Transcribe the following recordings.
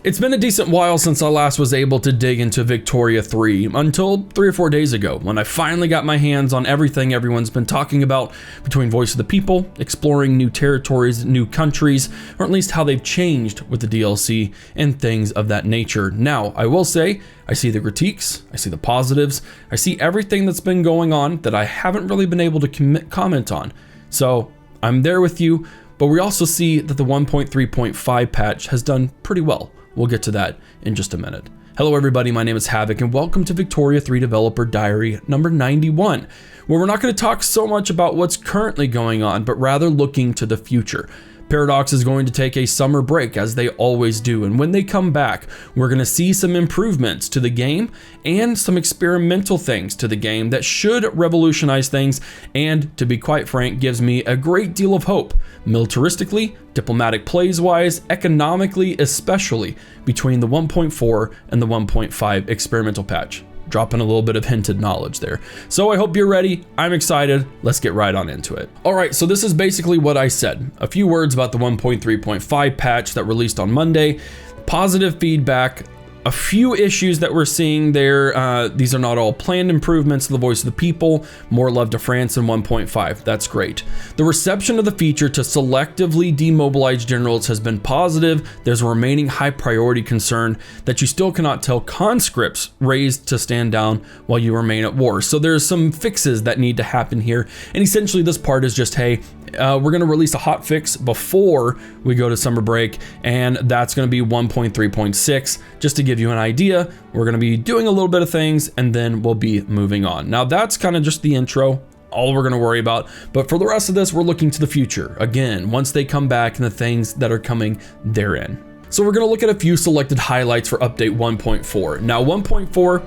It's been a decent while since I last was able to dig into Victoria 3, until 3 or 4 days ago, when I finally got my hands on everything everyone's been talking about between Voice of the People, exploring new territories, new countries, or at least how they've changed with the DLC and things of that nature. Now, I will say, I see the critiques, I see the positives, I see everything that's been going on that I haven't really been able to comment on. So, I'm there with you, but we also see that the 1.3.5 patch has done pretty well. We'll get to that in just a minute. Hello everybody, my name is Havoc and welcome to Victoria 3 Developer Diary number 91, where we're not going to talk so much about what's currently going on, but rather looking to the future. Paradox is going to take a summer break, as they always do, and when they come back, we're going to see some improvements to the game and some experimental things to the game that should revolutionize things and, to be quite frank, gives me a great deal of hope, militaristically, diplomatic plays-wise, economically especially, between the 1.4 and the 1.5 experimental patch. Dropping a little bit of hinted knowledge there. So I hope you're ready. I'm excited. Let's get right on into it. All right, so this is basically what I said. A few words about the 1.3.5 patch that released on Monday. Positive feedback. A few issues that we're seeing there. These are not all planned improvements to the Voice of the People. More love to France in 1.5. That's great. The reception of the feature to selectively demobilize generals has been positive. There's a remaining high priority concern that you still cannot tell conscripts raised to stand down while you remain at war. So there's some fixes that need to happen here. And essentially this part is just, hey, we're going to release a hot fix before we go to summer break, and that's going to be 1.3.6. Just to give you an idea, we're going to be doing a little bit of things and then we'll be moving on. Now that's kind of just the intro, all we're going to worry about, but for the rest of this, we're looking to the future. Again, once they come back and the things that are coming therein. So we're going to look at a few selected highlights for update 1.4. Now 1.4,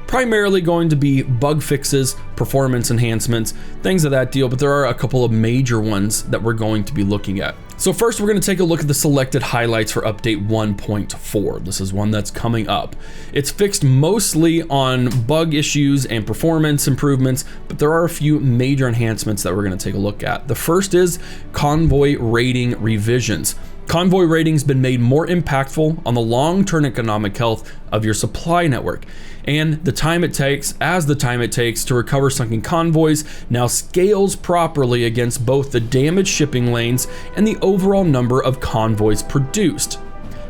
primarily going to be bug fixes, performance enhancements, things of that deal, but there are a couple of major ones that we're going to be looking at. So first, we're going to take a look at the selected highlights for update 1.4. This is one that's coming up. It's fixed mostly on bug issues and performance improvements, but there are a few major enhancements that we're going to take a look at. The first is convoy rating revisions. Convoy rating's been made more impactful on the long-term economic health of your supply network, and the time it takes to recover sunken convoys now scales properly against both the damaged shipping lanes and the overall number of convoys produced.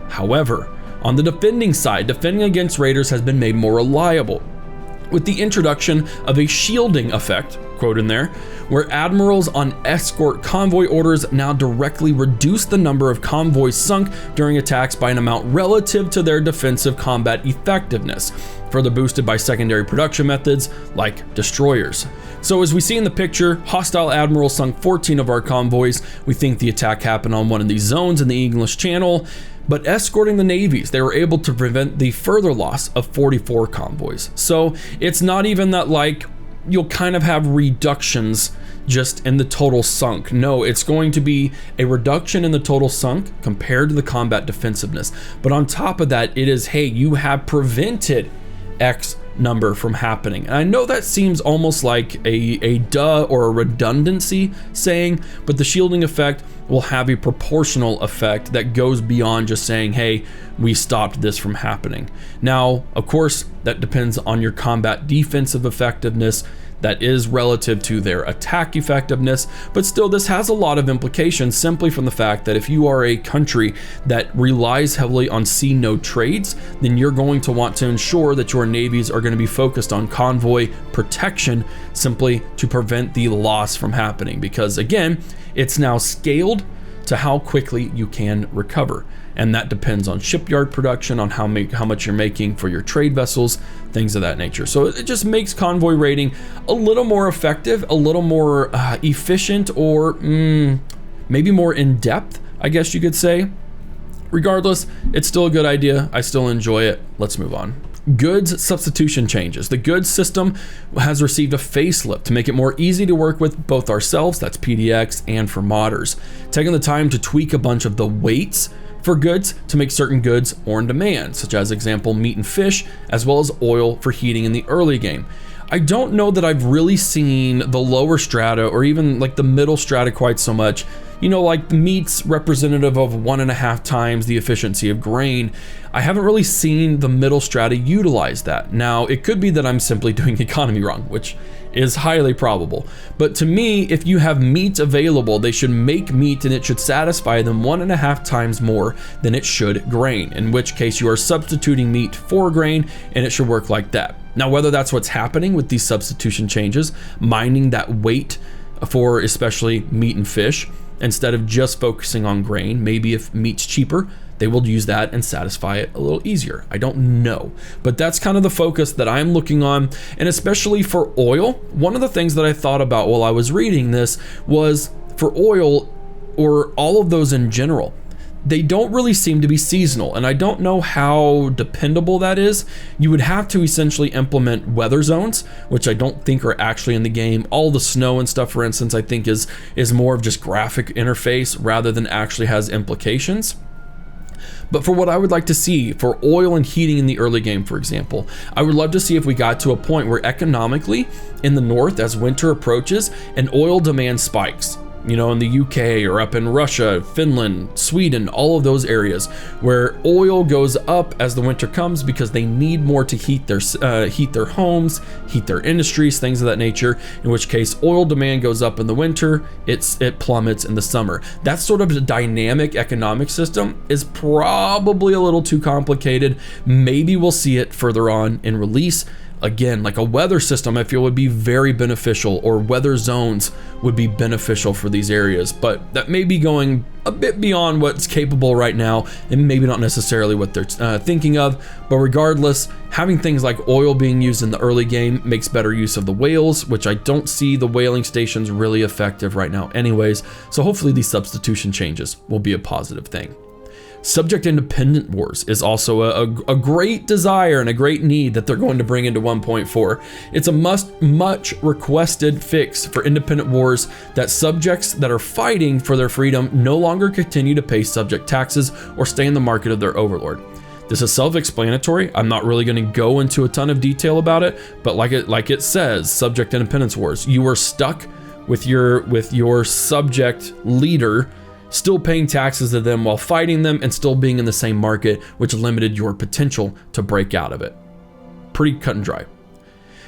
However, on the defending side, defending against raiders has been made more reliable, with the introduction of a shielding effect, quote in there, where admirals on escort convoy orders now directly reduce the number of convoys sunk during attacks by an amount relative to their defensive combat effectiveness, further boosted by secondary production methods like destroyers. So as we see in the picture, hostile admirals sunk 14 of our convoys. We think the attack happened on one of these zones in the English Channel, but escorting the navies, they were able to prevent the further loss of 44 convoys. So it's not even that like you'll kind of have reductions just in the total sunk. No, it's going to be a reduction in the total sunk compared to the combat defensiveness. But on top of that, it is, hey, you have prevented X number from happening. And I know that seems almost like a duh or a redundancy saying, but the shielding effect will have a proportional effect that goes beyond just saying, hey, we stopped this from happening. Now, of course, that depends on your combat defensive effectiveness. That is relative to their attack effectiveness, but still this has a lot of implications simply from the fact that if you are a country that relies heavily on sea node trades, then you're going to want to ensure that your navies are going to be focused on convoy protection simply to prevent the loss from happening, because again, it's now scaled to how quickly you can recover. And that depends on shipyard production, on how much you're making for your trade vessels, things of that nature. So it just makes convoy rating a little more effective, a little more efficient, or maybe more in depth, I guess you could say. Regardless, it's still a good idea. I still enjoy it. Let's move on. Goods substitution changes. The goods system has received a facelift to make it more easy to work with both ourselves, that's PDX, and for modders. Taking the time to tweak a bunch of the weights for goods to make certain goods more in demand, such as example meat and fish, as well as oil for heating in the early game. I don't know that I've really seen the lower strata or even like the middle strata quite so much like meat's representative of 1.5 times the efficiency of grain, I haven't really seen the middle strata utilize that. Now, it could be that I'm simply doing economy wrong, which is highly probable. But to me, if you have meat available, they should make meat and it should satisfy them 1.5 times more than it should grain, in which case you are substituting meat for grain, and it should work like that. Now, whether that's what's happening with these substitution changes, mining that weight for especially meat and fish, instead of just focusing on grain, maybe if meat's cheaper, they will use that and satisfy it a little easier. I don't know, but that's kind of the focus that I'm looking on. And especially for oil, one of the things that I thought about while I was reading this was for oil, or all of those in general, they don't really seem to be seasonal, and I don't know how dependable that is. You would have to essentially implement weather zones, which I don't think are actually in the game. All the snow and stuff, for instance, I think is more of just graphic interface rather than actually has implications. But for what I would like to see for oil and heating in the early game, for example, I would love to see if we got to a point where economically in the north, as winter approaches, and oil demand spikes. In the UK or up in Russia, Finland, Sweden, all of those areas where oil goes up as the winter comes because they need more to heat their homes, heat their industries, things of that nature, in which case oil demand goes up in the winter, it plummets in the summer. That sort of a dynamic economic system is probably a little too complicated. Maybe we'll see it further on in release. Again, like a weather system, I feel would be very beneficial, or weather zones would be beneficial for these areas, but that may be going a bit beyond what's capable right now, and maybe not necessarily what they're thinking of. But regardless, having things like oil being used in the early game makes better use of the whales, which I don't see the whaling stations really effective right now anyways, so hopefully these substitution changes will be a positive thing. Subject independent wars is also a great desire and a great need that they're going to bring into 1.4. It's a much requested fix for independent wars, that subjects that are fighting for their freedom no longer continue to pay subject taxes or stay in the market of their overlord. This is self-explanatory. I'm not really going to go into a ton of detail about it, but like it says, subject independence wars, you are stuck with your subject leader still paying taxes to them while fighting them and still being in the same market, which limited your potential to break out of it. Pretty cut and dry.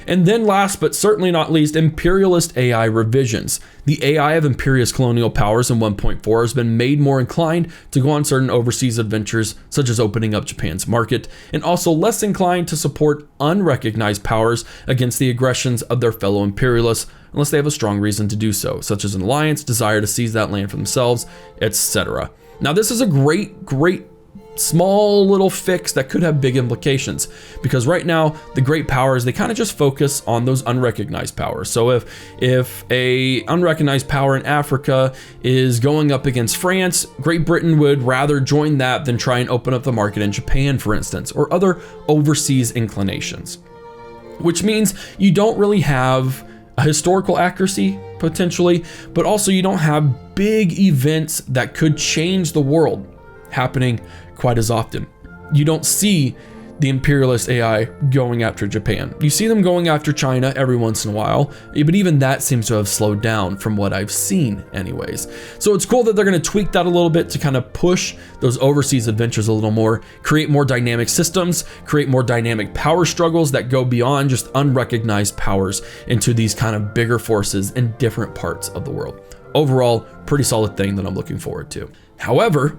And then last but certainly not least, imperialist AI revisions. The AI of imperious colonial powers in 1.4 has been made more inclined to go on certain overseas adventures, such as opening up Japan's market, and also less inclined to support unrecognized powers against the aggressions of their fellow imperialists, unless they have a strong reason to do so, such as an alliance, desire to seize that land for themselves, etc. Now, this is a great small little fix that could have big implications, because right now the great powers, they kind of just focus on those unrecognized powers. So if a unrecognized power in Africa is going up against France, Great Britain would rather join that than try and open up the market in Japan, for instance, or other overseas inclinations, which means you don't really have a historical accuracy potentially, but also you don't have big events that could change the world happening quite as often. You don't see the imperialist AI going after Japan. You see them going after China every once in a while, but even that seems to have slowed down from what I've seen anyways. So it's cool that they're going to tweak that a little bit to kind of push those overseas adventures a little more, create more dynamic systems, create more dynamic power struggles that go beyond just unrecognized powers into these kind of bigger forces in different parts of the world. Overall, pretty solid thing that I'm looking forward to. However,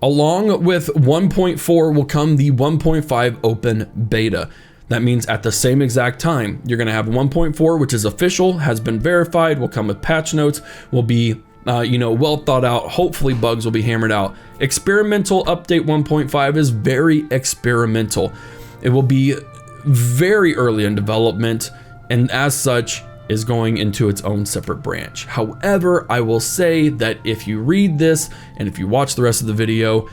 along with 1.4 will come the 1.5 open beta. That means at the same exact time, you're going to have 1.4, which is official, has been verified, will come with patch notes, will be well thought out. Hopefully bugs will be hammered out. Experimental update 1.5 is very experimental. It will be very early in development, and as such is going into its own separate branch. However, I will say that if you read this and if you watch the rest of the video,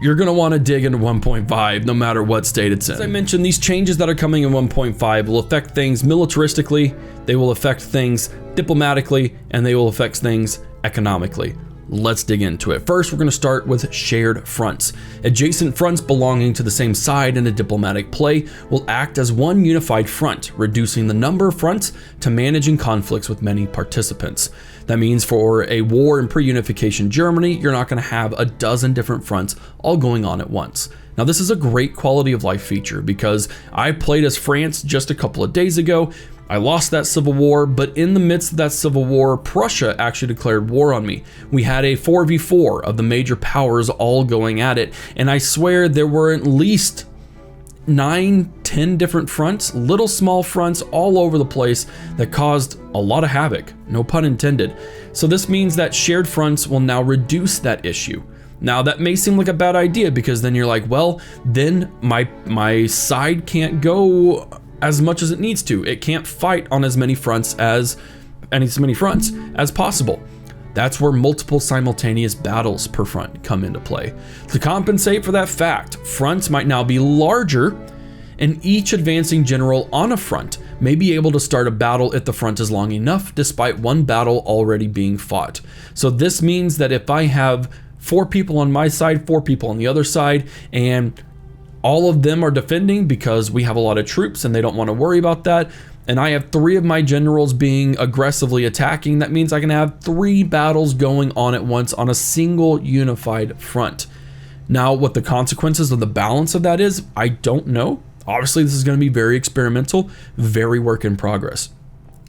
you're going to want to dig into 1.5 no matter what state it's in. As I mentioned, these changes that are coming in 1.5 will affect things militaristically, they will affect things diplomatically, and they will affect things economically. Let's dig into it. First, we're going to start with shared fronts. Adjacent fronts belonging to the same side in a diplomatic play will act as one unified front, reducing the number of fronts to managing conflicts with many participants. That means for a war in pre-unification Germany, you're not going to have a dozen different fronts all going on at once. Now, this is a great quality of life feature because I played as France just a couple of days ago. I lost that civil war, but in the midst of that civil war, Prussia actually declared war on me. We had a 4v4 of the major powers all going at it, and I swear there were at least 9-10 different fronts, little small fronts all over the place that caused a lot of havoc, no pun intended. So this means that shared fronts will now reduce that issue. Now that may seem like a bad idea because then you're like, well, then my side can't go as much as it needs to. It can't fight on as many fronts as possible. That's where multiple simultaneous battles per front come into play. To compensate for that fact, fronts might now be larger, and each advancing general on a front may be able to start a battle if the front is long enough, despite one battle already being fought. So this means that if I have 4 people on my side, 4 people on the other side, and all of them are defending because we have a lot of troops and they don't want to worry about that, and I have 3 of my generals being aggressively attacking, that means I can have 3 battles going on at once on a single unified front. Now, what the consequences of the balance of that is, I don't know. Obviously, this is going to be very experimental, very work in progress.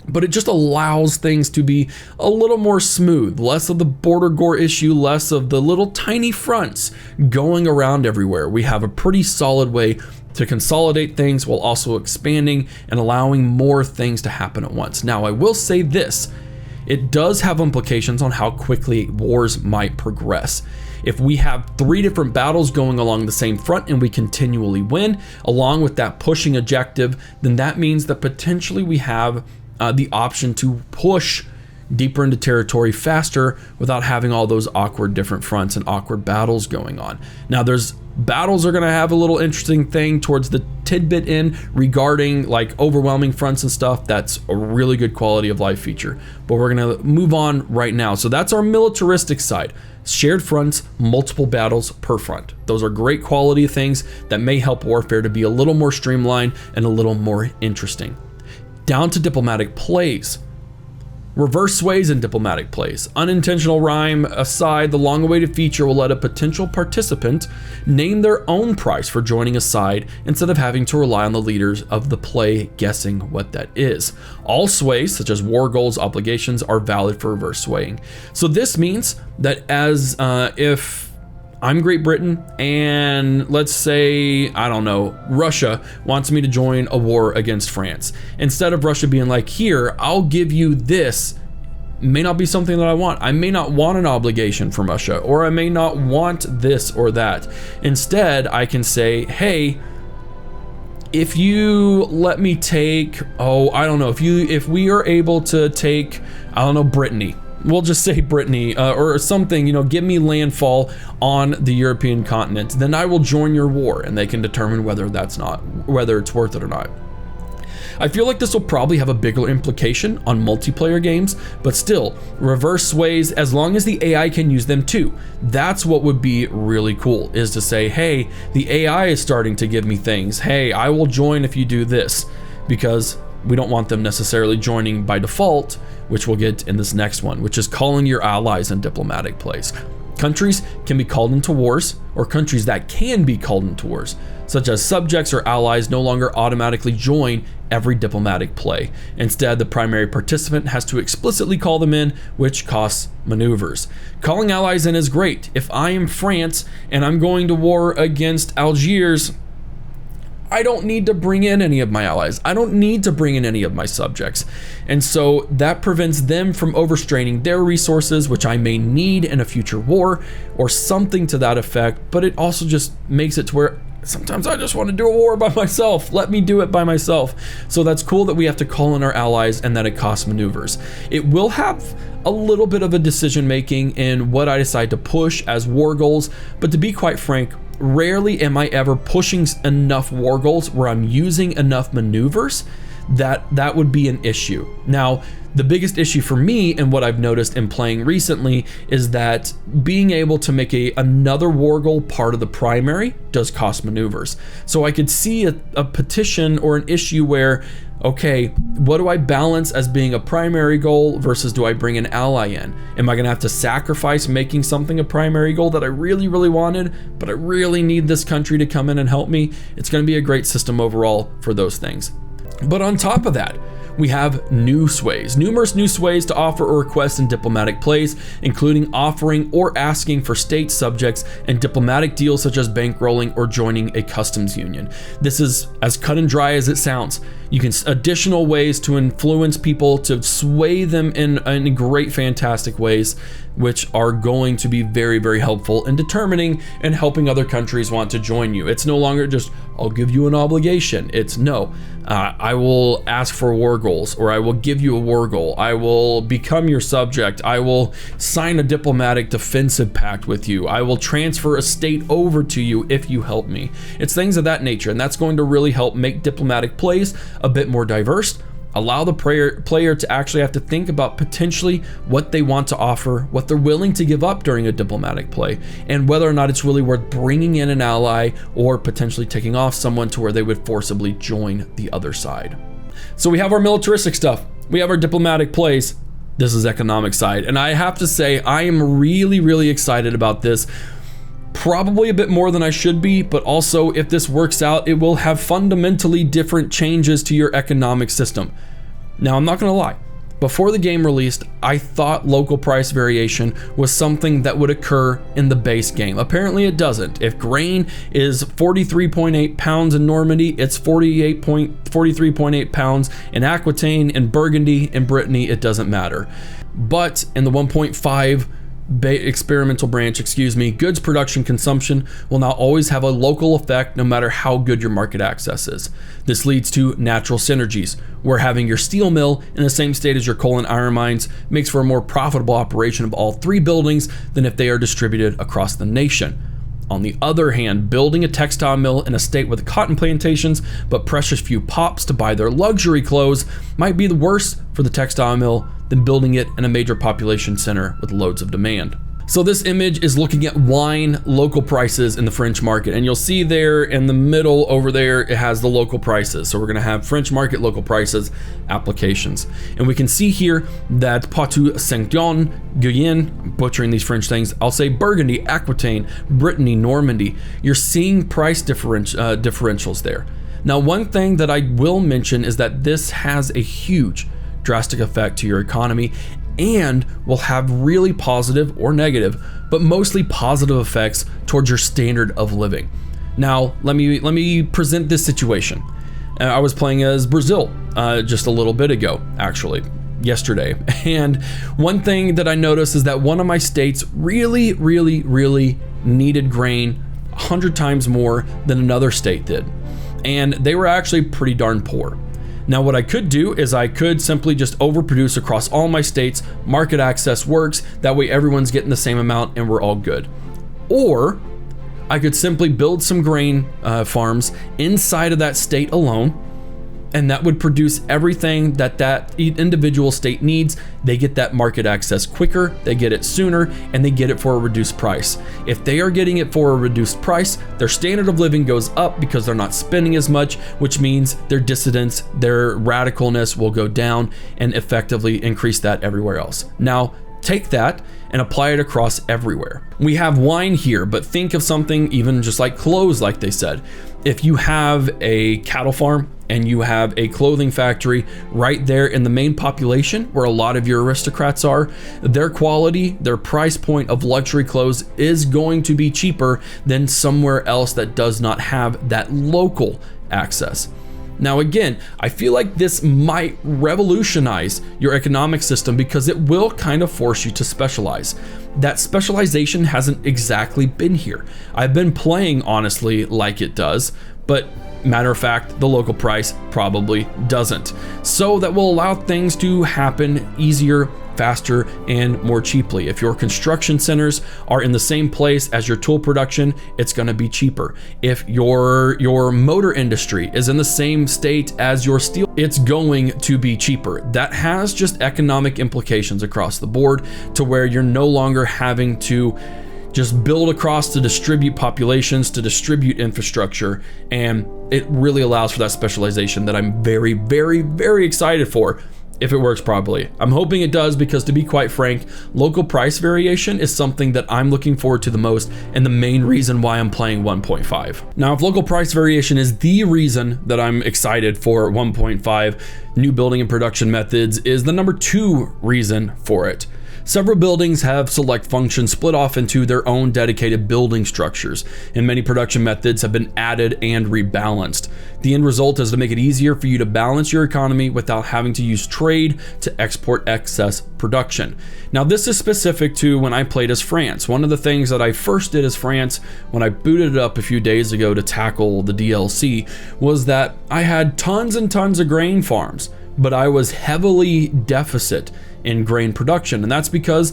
But it just allows things to be a little more smooth, less of the border gore issue, less of the little tiny fronts going around everywhere. We have a pretty solid way to consolidate things while also expanding and allowing more things to happen at once. Now, I will say this, it does have implications on how quickly wars might progress. If we have 3 different battles going along the same front and we continually win, along with that pushing objective, then that means that potentially we have the option to push deeper into territory faster without having all those awkward different fronts and awkward battles going on. Now, there's battles are going to have a little interesting thing towards the tidbit end regarding like overwhelming fronts and stuff. That's a really good quality of life feature, but we're going to move on right now. So that's our militaristic side. Shared fronts, multiple battles per front. Those are great quality things that may help warfare to be a little more streamlined and a little more interesting. Down to diplomatic plays. Reverse sways in diplomatic plays. Unintentional rhyme aside, the long-awaited feature will let a potential participant name their own price for joining a side instead of having to rely on the leaders of the play guessing what that is. All sways, such as war goals, obligations, are valid for reverse swaying. So this means that as if I'm Great Britain and let's say, I don't know, Russia wants me to join a war against France. Instead of Russia being like, here, I'll give you this, may not be something that I want. I may not want an obligation from Russia, or I may not want this or that. Instead, I can say, hey, if you let me take, I don't know, if we are able to take, I don't know, Brittany. We'll just say Brittany or something, give me landfall on the European continent, then I will join your war, and they can determine whether it's worth it or not. I feel like this will probably have a bigger implication on multiplayer games, but still, reverse sways, as long as the AI can use them too. That's what would be really cool, is to say, hey, the AI is starting to give me things. Hey, I will join if you do this, because we don't want them necessarily joining by default, which we'll get in this next one, which is calling your allies in diplomatic plays. Countries can be called into wars, or countries that can be called into wars, such as subjects or allies, no longer automatically join every diplomatic play. Instead, the primary participant has to explicitly call them in, which costs maneuvers. Calling allies in is great. If I am France and I'm going to war against Algiers, I don't need to bring in any of my allies. I don't need to bring in any of my subjects. And so that prevents them from overstraining their resources, which I may need in a future war or something to that effect. But it also just makes it to where sometimes I just want to do a war by myself. Let me do it by myself. So that's cool that we have to call in our allies and that it costs maneuvers. It will have a little bit of a decision making in what I decide to push as war goals, but to be quite frank, rarely am I ever pushing enough war goals where I'm using enough maneuvers that would be an issue. Now, the biggest issue for me and what I've noticed in playing recently is that being able to make another war goal part of the primary does cost maneuvers. So I could see a petition or an issue where, okay, what do I balance as being a primary goal versus do I bring an ally in? Am I gonna have to sacrifice making something a primary goal that I really, really wanted, but I really need this country to come in and help me? It's gonna be a great system overall for those things. But on top of that, we have numerous new sways to offer or request in diplomatic plays, including offering or asking for state subjects and diplomatic deals such as bankrolling or joining a customs union. This is as cut and dry as it sounds. You can additional ways to influence people, to sway them in great, fantastic ways, which are going to be very, very helpful in determining and helping other countries want to join you. It's no longer just, I'll give you an obligation. It's no, I will ask for war goals, or I will give you a war goal. I will become your subject. I will sign a diplomatic defensive pact with you. I will transfer a state over to you if you help me. It's things of that nature, and that's going to really help make diplomatic plays a bit more diverse. Allow the player to actually have to think about potentially what they want to offer, what they're willing to give up during a diplomatic play, and whether or not it's really worth bringing in an ally or potentially taking off someone to where they would forcibly join the other side. So we have our militaristic stuff, we have our diplomatic plays. This is economic side, and I have to say I am really, really excited about this. Probably a bit more than I should be, but also if this works out, it will have fundamentally different changes to your economic system. Now, I'm not gonna lie, before the game released, I thought local price variation was something that would occur in the base game. Apparently it doesn't. If grain is 43.8 pounds in Normandy, it's 43.8 pounds in Aquitaine, in Burgundy, in Brittany, it doesn't matter. But in the 1.5 experimental branch, goods production consumption will now always have a local effect no matter how good your market access is. This leads to natural synergies, where having your steel mill in the same state as your coal and iron mines makes for a more profitable operation of all three buildings than if they are distributed across the nation. On the other hand, building a textile mill in a state with cotton plantations but precious few pops to buy their luxury clothes might be the worse for the textile mill than building it in a major population center with loads of demand. So this image is looking at wine local prices in the French market, and you'll see there in the middle over there it has the local prices. So we're going to have French market local prices applications, and we can see here that Poitou-Saint-Jean, Guyenne, I'm butchering these French things, I'll say Burgundy, Aquitaine, Brittany, Normandy, you're seeing price differentials there. Now, one thing that I will mention is that this has a huge drastic effect to your economy and will have really positive or negative, but mostly positive effects towards your standard of living. Now, let me present this situation. I was playing as Brazil just a little bit ago, actually, yesterday. And one thing that I noticed is that one of my states really, really, really needed grain 100 times more than another state did. And they were actually pretty darn poor. Now, what I could do is I could simply just overproduce across all my states. Market access works. That way everyone's getting the same amount and we're all good. Or I could simply build some grain farms inside of that state alone, and that would produce everything that individual state needs. They get that market access quicker, they get it sooner, and they get it for a reduced price. If they are getting it for a reduced price, their standard of living goes up because they're not spending as much, which means their dissidence, their radicalness will go down and effectively increase that everywhere else. Now, take that and apply it across everywhere. We have wine here, but think of something even just like clothes, like they said. If you have a cattle farm and you have a clothing factory right there in the main population where a lot of your aristocrats are, their quality, their price point of luxury clothes is going to be cheaper than somewhere else that does not have that local access. Now, again, I feel like this might revolutionize your economic system because it will kind of force you to specialize. That specialization hasn't exactly been here. I've been playing, honestly, like it does, but matter of fact, the local price probably doesn't. So that will allow things to happen easier faster and more cheaply. If your construction centers are in the same place as your tool production, it's going to be cheaper. If your motor industry is in the same state as your steel, it's going to be cheaper. That has just economic implications across the board, to where you're no longer having to just build across to distribute populations, to distribute infrastructure, and it really allows for that specialization that I'm very, very, very excited for if it works properly. I'm hoping it does, because to be quite frank, local price variation is something that I'm looking forward to the most, and the main reason why I'm playing 1.5. Now, if local price variation is the reason that I'm excited for 1.5, new building and production methods is the number 2 reason for it. Several buildings have select functions split off into their own dedicated building structures, and many production methods have been added and rebalanced. The end result is to make it easier for you to balance your economy without having to use trade to export excess production. Now, this is specific to when I played as France. One of the things that I first did as France when I booted it up a few days ago to tackle the DLC was that I had tons and tons of grain farms, but I was heavily deficit in grain production, and that's because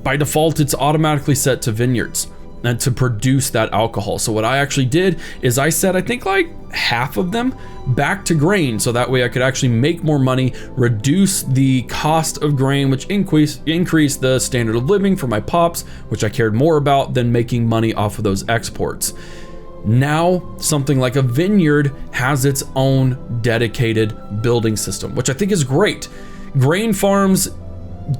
by default it's automatically set to vineyards and to produce that alcohol. So what I actually did is I set, I think, like half of them back to grain, so that way I could actually make more money, reduce the cost of grain, which increase the standard of living for my pops, which I cared more about than making money off of those exports. Now, something like a vineyard has its own dedicated building system, which I think is great. Grain farms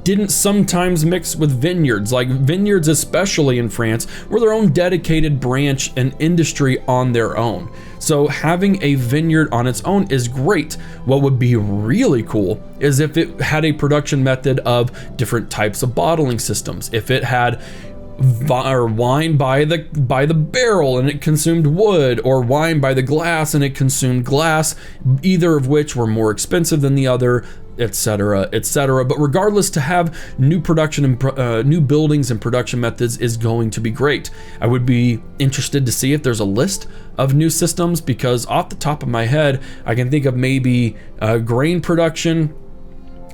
didn't sometimes mix with vineyards, like vineyards, especially in France, were their own dedicated branch and industry on their own. So having a vineyard on its own is great. What would be really cool is if it had a production method of different types of bottling systems. If it had wine by the barrel and it consumed wood, or wine by the glass and it consumed glass, either of which were more expensive than the other, etc., etc. But regardless, to have new production and new buildings and production methods is going to be great. I would be interested to see if there's a list of new systems, because off the top of my head, I can think of maybe grain production.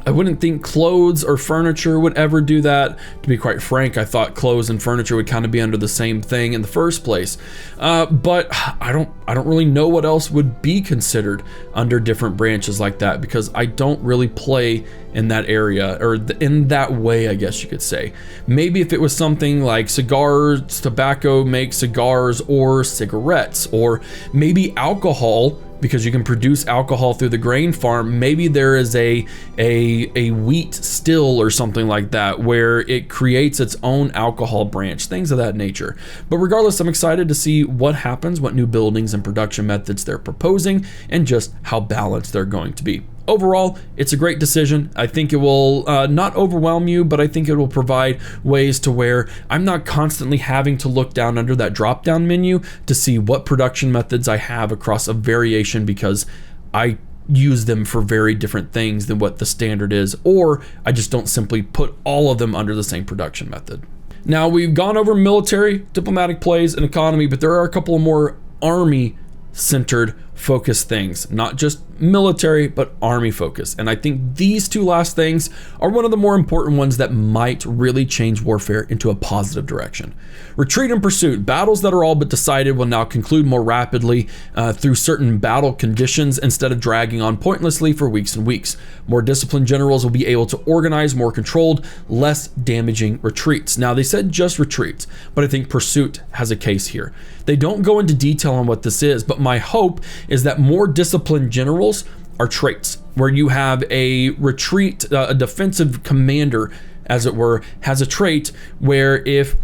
I wouldn't think clothes or furniture would ever do that. To be quite frank, I thought clothes and furniture would kind of be under the same thing in the first place. But I don't really know what else would be considered under different branches like that, because I don't really play in that area, or in that way, I guess you could say. Maybe if it was something like cigars, tobacco, make cigars or cigarettes, or maybe alcohol, because you can produce alcohol through the grain farm. Maybe there is a wheat still or something like that, where it creates its own alcohol branch, things of that nature. But regardless, I'm excited to see what happens, what new buildings and production methods they're proposing, and just how balanced they're going to be. Overall, it's a great decision. I think it will not overwhelm you, but I think it will provide ways to where I'm not constantly having to look down under that drop-down menu to see what production methods I have across a variation, because I use them for very different things than what the standard is, or I just don't simply put all of them under the same production method. Now, we've gone over military, diplomatic plays, and economy, but there are a couple of more army-centered focus things, not just military, but army focus. And I think these two last things are one of the more important ones that might really change warfare into a positive direction. Retreat and pursuit. Battles that are all but decided will now conclude more rapidly through certain battle conditions, instead of dragging on pointlessly for weeks and weeks. More disciplined generals will be able to organize more controlled, less damaging retreats. Now, they said just retreats, but I think pursuit has a case here. They don't go into detail on what this is, but my hope is that more disciplined generals are traits, where you have a retreat, a defensive commander, as it were, has a trait where if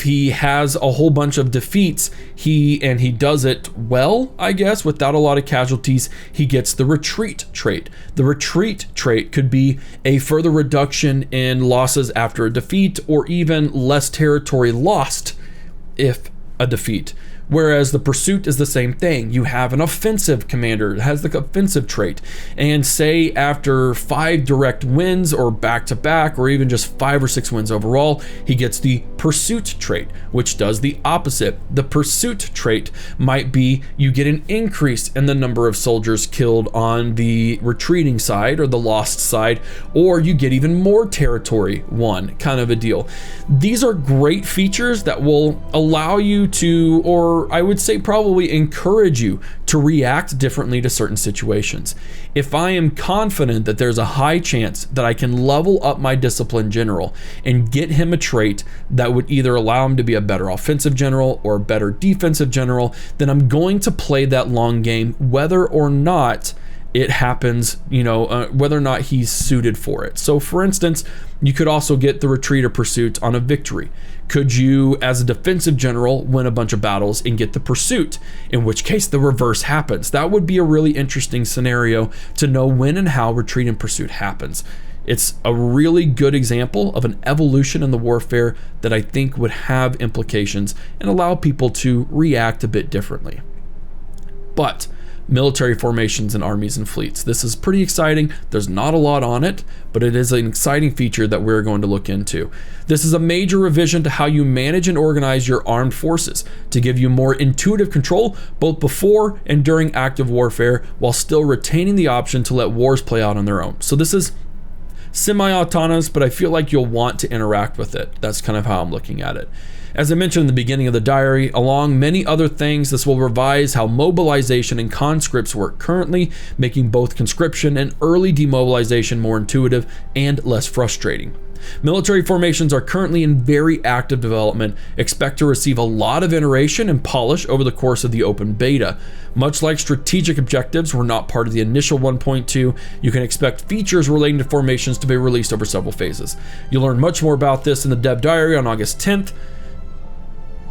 he has a whole bunch of defeats, he does it well, I guess, without a lot of casualties, he gets the retreat trait. The retreat trait could be a further reduction in losses after a defeat, or even less territory lost if a defeat. Whereas the pursuit is the same thing. You have an offensive commander, it has the offensive trait. And say after 5 direct wins or back-to-back, or even just 5 or 6 wins overall, he gets the pursuit trait, which does the opposite. The pursuit trait might be you get an increase in the number of soldiers killed on the retreating side or the lost side, or you get even more territory won, kind of a deal. These are great features that will allow you to, or I would say probably encourage you to react differently to certain situations. If I am confident that there's a high chance that I can level up my discipline general and get him a trait that would either allow him to be a better offensive general or a better defensive general, then I'm going to play that long game, whether or not it happens, whether or not he's suited for it. So for instance, you could also get the retreat or pursuit on a victory. Could you, as a defensive general, win a bunch of battles and get the pursuit, in which case the reverse happens? That would be a really interesting scenario to know when and how retreat and pursuit happens. It's a really good example of an evolution in the warfare that I think would have implications and allow people to react a bit differently. But military formations and armies and fleets. This is pretty exciting. There's not a lot on it, but it is an exciting feature that we're going to look into. This is a major revision to how you manage and organize your armed forces to give you more intuitive control both before and during active warfare, while still retaining the option to let wars play out on their own. So this is semi-autonomous, but I feel like you'll want to interact with it. That's kind of how I'm looking at it. As I mentioned in the beginning of the diary, along many other things, this will revise how mobilization and conscripts work currently, making both conscription and early demobilization more intuitive and less frustrating. Military formations are currently in very active development. Expect to receive a lot of iteration and polish over the course of the open beta. Much like strategic objectives were not part of the initial 1.2, you can expect features relating to formations to be released over several phases. You'll learn much more about this in the dev diary on August 10th.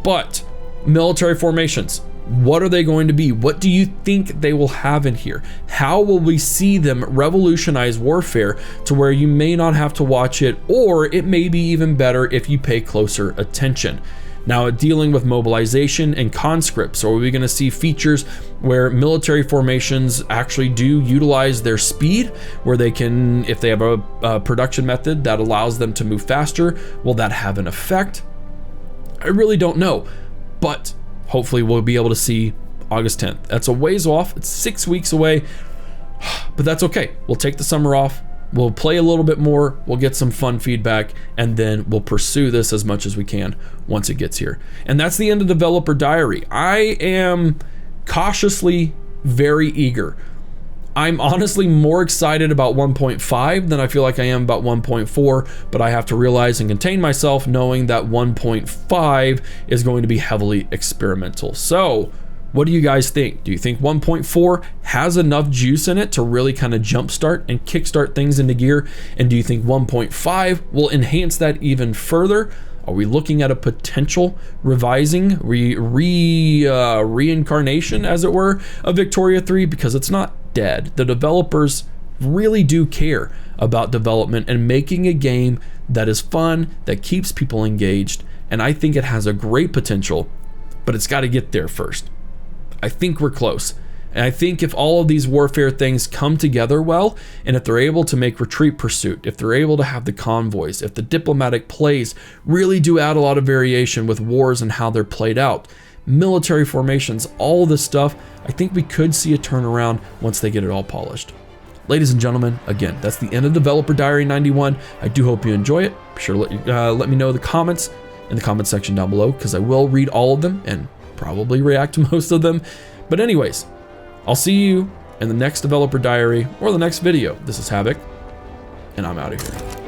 But military formations, what are they going to be? What do you think they will have in here? How will we see them revolutionize warfare to where you may not have to watch it, or it may be even better if you pay closer attention? Now, dealing with mobilization and conscripts, are we going to see features where military formations actually do utilize their speed, where they can, if they have a production method that allows them to move faster, will that have an effect? I really don't know, but hopefully we'll be able to see August 10th. That's a ways off. It's 6 weeks away, but that's okay. We'll take the summer off. We'll play a little bit more. We'll get some fun feedback, and then we'll pursue this as much as we can once it gets here. And that's the end of Developer Diary. I am cautiously very eager. I'm honestly more excited about 1.5 than I feel like I am about 1.4, but I have to realize and contain myself knowing that 1.5 is going to be heavily experimental. So what do you guys think? Do you think 1.4 has enough juice in it to really kind of jumpstart and kickstart things into gear? And do you think 1.5 will enhance that even further? Are we looking at a potential revising, reincarnation, as it were, of Victoria 3? Because it's not dead. The developers really do care about development and making a game that is fun, that keeps people engaged, and I think it has a great potential, but it's got to get there first. I think we're close. And I think if all of these warfare things come together well, and if they're able to make retreat pursuit, if they're able to have the convoys, if the diplomatic plays really do add a lot of variation with wars and how they're played out, military formations, all this stuff, I think we could see a turnaround once they get it all polished. Ladies and gentlemen, again, that's the end of Developer Diary 91. I do hope you enjoy it. Be sure to let me know the comments in the comment section down below, because I will read all of them and probably react to most of them. But anyways, I'll see you in the next Developer Diary or the next video. This is Havoc, and I'm out of here.